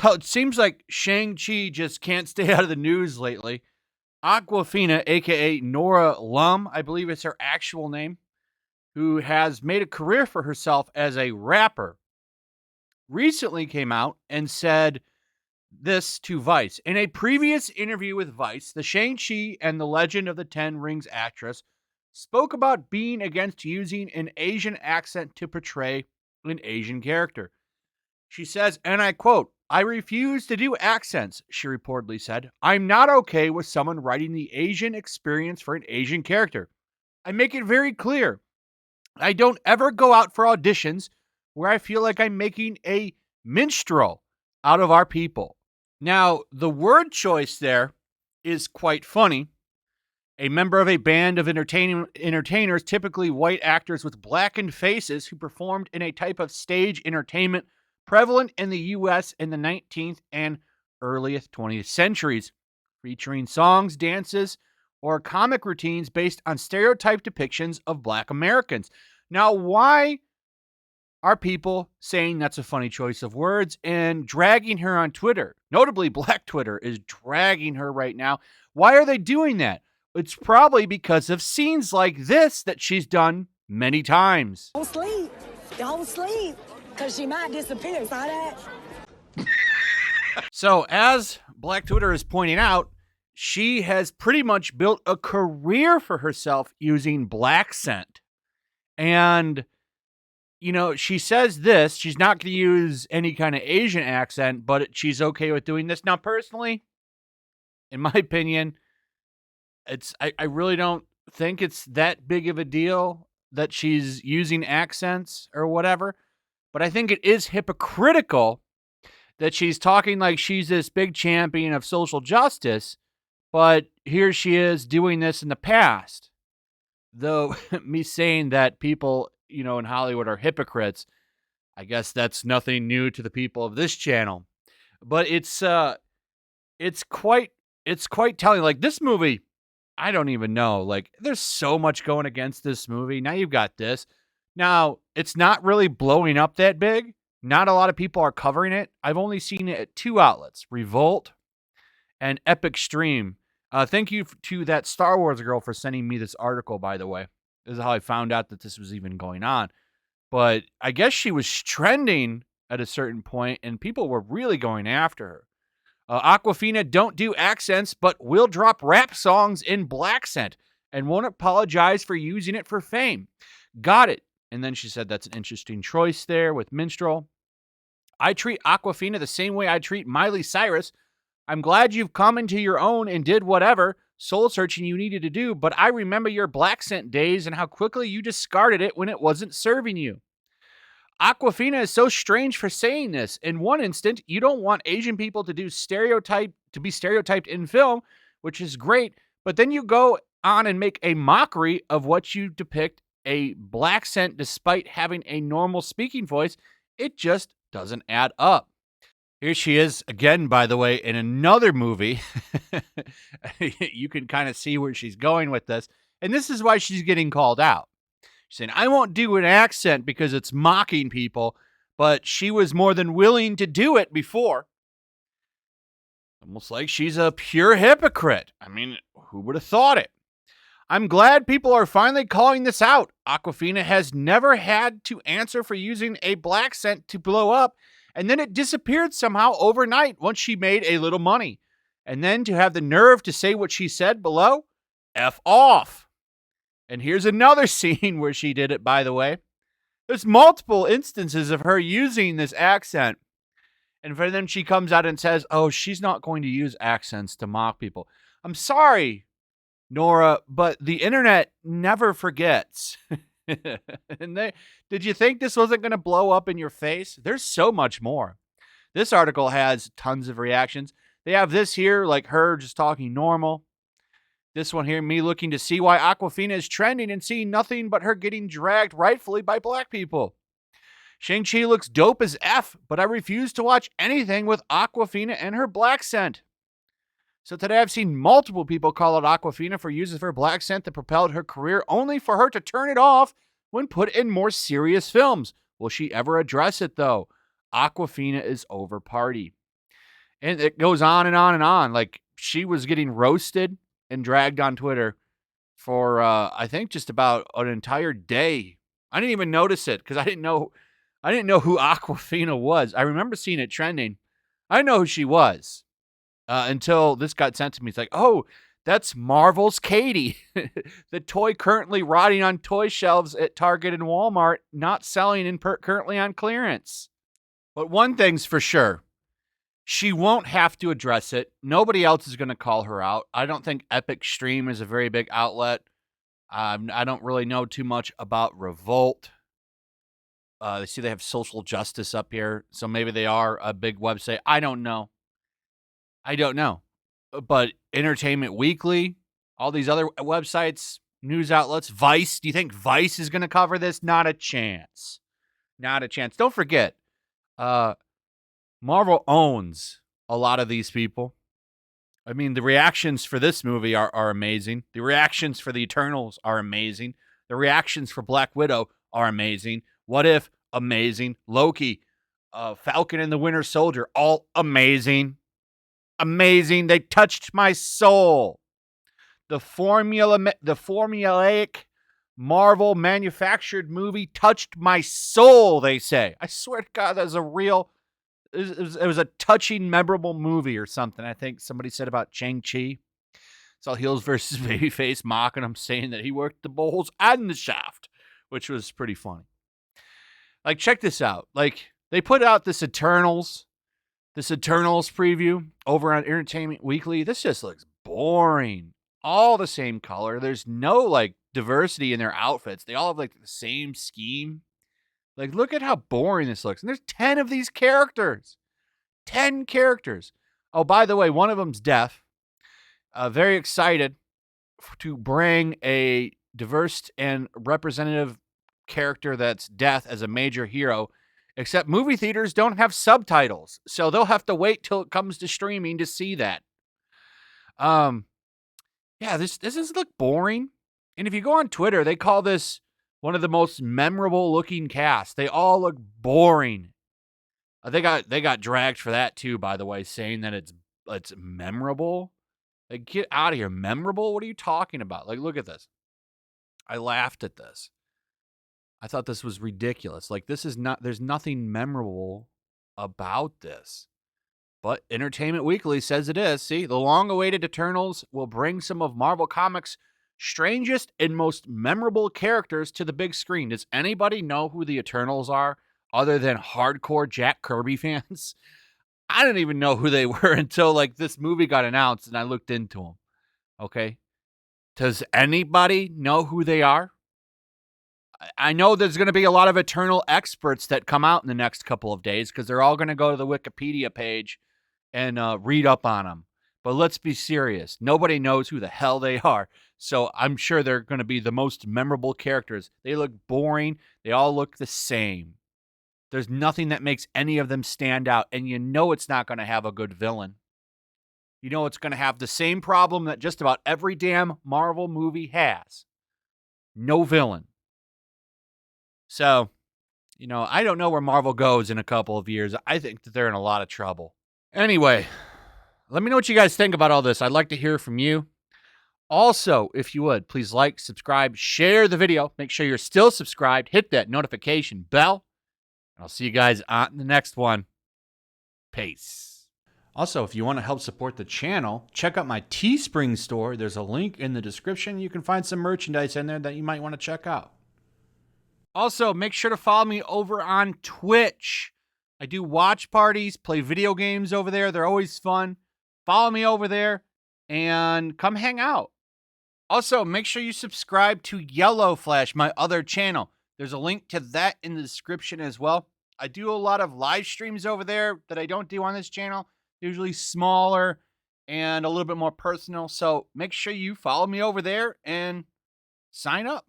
Well, it seems like Shang-Chi just can't stay out of the news lately. Awkwafina, aka Nora Lum, I believe it's her actual name, who has made a career for herself as a rapper, recently came out and said this to Vice. In a previous interview with Vice, the Shang-Chi and the Legend of the Ten Rings actress spoke about being against using an Asian accent to portray an Asian character. She says, and I quote, "I refuse to do accents," she reportedly said. "I'm not okay with someone writing the Asian experience for an Asian character. I make it very clear. I don't ever go out for auditions where I feel like I'm making a minstrel out of our people." Now, the word choice there is quite funny. A member of a band of entertainers, typically white actors with blackened faces, who performed in a type of stage entertainment prevalent in the U.S. in the 19th and earliest 20th centuries, featuring songs, dances, or comic routines based on stereotyped depictions of Black Americans. Now, why are people saying that's a funny choice of words and dragging her on Twitter? Notably, Black Twitter is dragging her right now. Why are they doing that? It's probably because of scenes like this that she's done many times. Don't sleep. Don't sleep. Because she might disappear. Saw that? So, as Black Twitter is pointing out, she has pretty much built a career for herself using Blaccent. And she says this, she's not going to use any kind of Asian accent, but she's okay with doing this. Now, personally, in my opinion, I really don't think it's that big of a deal that she's using accents or whatever, but I think it is hypocritical that she's talking like she's this big champion of social justice, but here she is doing this in the past. Though me saying that people in Hollywood are hypocrites, I guess that's nothing new to the people of this channel. But it's quite telling. Like, this movie, I don't even know. Like, there's so much going against this movie. Now you've got this. Now, it's not really blowing up that big. Not a lot of people are covering it. I've only seen it at two outlets, Revolt and Epic Stream. Thank you to that Star Wars girl for sending me this article, by the way. This is how I found out that this was even going on. But I guess she was trending at a certain point, and people were really going after her. Awkwafina don't do accents, but will drop rap songs in Blaccent and won't apologize for using it for fame. Got it. And then she said that's an interesting choice there with minstrel. I treat Awkwafina the same way I treat Miley Cyrus. I'm glad you've come into your own and did whatever soul searching you needed to do, but I remember your Blaccent days and how quickly you discarded it when it wasn't serving you. Awkwafina is so strange for saying this. In one instant, you don't want Asian people to be stereotyped in film, which is great, but then you go on and make a mockery of what you depict a Blaccent despite having a normal speaking voice. It just doesn't add up. Here she is again, by the way, in another movie. You can kind of see where she's going with this. And this is why she's getting called out. She's saying, I won't do an accent because it's mocking people, but she was more than willing to do it before. Almost like she's a pure hypocrite. I mean, who would have thought it? I'm glad people are finally calling this out. Awkwafina has never had to answer for using a Blaccent to blow up, and then it disappeared somehow overnight once she made a little money. And then to have the nerve to say what she said below, F off. And here's another scene where she did it, by the way. There's multiple instances of her using this accent. And then she comes out and says, oh, she's not going to use accents to mock people. I'm sorry, Nora, but the internet never forgets. And did you think this wasn't going to blow up in your face? There's so much more. This article has tons of reactions. They have this here, like her just talking normal. This one here, me looking to see why Awkwafina is trending and seeing nothing but her getting dragged rightfully by black people. Shang-Chi looks dope as F, but I refuse to watch anything with Awkwafina and her Blaccent. So today I've seen multiple people call out Awkwafina for using her Blaccent that propelled her career, only for her to turn it off when put in more serious films. Will she ever address it, though? Awkwafina is over party. And it goes on and on and on. Like, she was getting roasted and dragged on Twitter for, I think, just about an entire day. I didn't even notice it because I didn't know who Awkwafina was. I remember seeing it trending. I didn't know who she was until this got sent to me. It's like, oh, that's Marvel's Katie, the toy currently rotting on toy shelves at Target and Walmart, not selling and currently on clearance. But one thing's for sure. She won't have to address it. Nobody else is going to call her out. I don't think Epic Stream is a very big outlet. I don't really know too much about Revolt. They see they have Social Justice up here, so maybe they are a big website. I don't know. But Entertainment Weekly, all these other websites, news outlets, Vice. Do you think Vice is going to cover this? Not a chance. Not a chance. Don't forget, Marvel owns a lot of these people. I mean, the reactions for this movie are amazing. The reactions for the Eternals are amazing. The reactions for Black Widow are amazing. What If? Amazing. Loki, Falcon and the Winter Soldier, all amazing. Amazing. They touched my soul. The formulaic Marvel manufactured movie touched my soul, they say. I swear to God, that was a real... It was a touching, memorable movie or something. I think somebody said about Shang-Chi. It's all heels versus babyface, mocking him, saying that he worked the bowls and the shaft, which was pretty funny. Like, check this out. Like, they put out this Eternals preview over on Entertainment Weekly. This just looks boring. All the same color. There's no, like, diversity in their outfits. They all have, like, the same scheme. Like, look at how boring this looks. And there's 10 of these characters. 10 characters. Oh, by the way, one of them's deaf. Very excited to bring a diverse and representative character that's deaf as a major hero. Except movie theaters don't have subtitles. So they'll have to wait till it comes to streaming to see that. Yeah, this doesn't look boring. And if you go on Twitter, they call this one of the most memorable looking casts. They all look boring. They got dragged for that too, by the way, saying that it's memorable. Like, get out of here. Memorable? What are you talking about? Like, look at this. I laughed at this. I thought this was ridiculous. Like, there's nothing memorable about this. But Entertainment Weekly says it is. See, the long-awaited Eternals will bring some of Marvel Comics' strangest and most memorable characters to the big screen. Does anybody know who the Eternals are other than hardcore Jack Kirby fans? I didn't even know who they were until, like, this movie got announced and I looked into them. Okay? Does anybody know who they are? I know there's going to be a lot of Eternal experts that come out in the next couple of days because they're all going to go to the Wikipedia page and read up on them. But let's be serious. Nobody knows who the hell they are. So I'm sure they're going to be the most memorable characters. They look boring. They all look the same. There's nothing that makes any of them stand out. And you know it's not going to have a good villain. You know it's going to have the same problem that just about every damn Marvel movie has. No villain. So, you know, I don't know where Marvel goes in a couple of years. I think that they're in a lot of trouble. Anyway, let me know what you guys think about all this. I'd like to hear from you. Also, if you would, please like, subscribe, share the video. Make sure you're still subscribed. Hit that notification bell. I'll see you guys on the next one. Peace. Also, if you want to help support the channel, check out my Teespring store. There's a link in the description. You can find some merchandise in there that you might want to check out. Also, make sure to follow me over on Twitch. I do watch parties, play video games over there. They're always fun. Follow me over there and come hang out. Also, make sure you subscribe to YellowFlash, my other channel. There's a link to that in the description as well. I do a lot of live streams over there that I don't do on this channel. Usually smaller and a little bit more personal. So make sure you follow me over there and sign up.